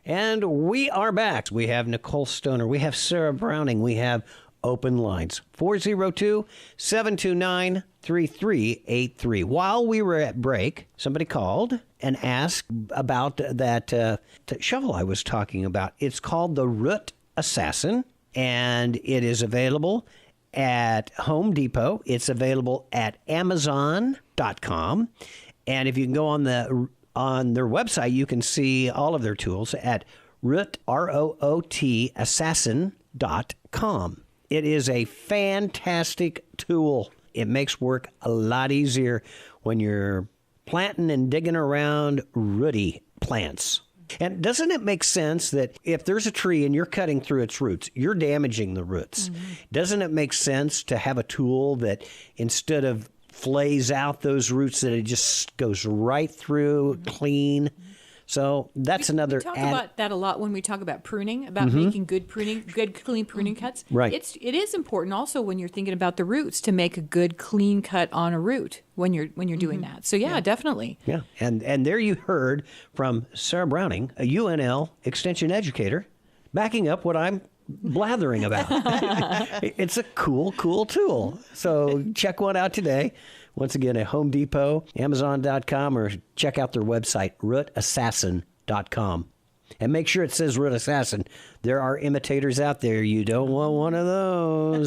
And we are back. We have Nicole Stoner. We have Sarah Browning. We have open lines. 402-729-3383. While we were at break, somebody called and asked about that shovel I was talking about. It's called the Root Assassin, and it is available at Home Depot. It's available at Amazon.com. And if you can go on their website, you can see all of their tools at Root Assassin.com. It is a fantastic tool. It makes work a lot easier when you're planting and digging around rooty plants. And doesn't it make sense that if there's a tree and you're cutting through its roots, you're damaging the roots? Mm-hmm. Doesn't it make sense to have a tool that instead of flays out those roots, that it just goes right through, clean? So that's another. We talk about that a lot when we talk about pruning, about making good clean pruning cuts. Right. It is important also when you're thinking about the roots to make a good clean cut on a root when you're doing that. So yeah, definitely. Yeah, and there you heard from Sarah Browning, a UNL extension educator, backing up what I'm blathering about. It's a cool tool. So check one out today. Once again, at Home Depot, Amazon.com, or check out their website, rootassassin.com. And make sure it says Root Assassin. There are imitators out there. You don't want one of those.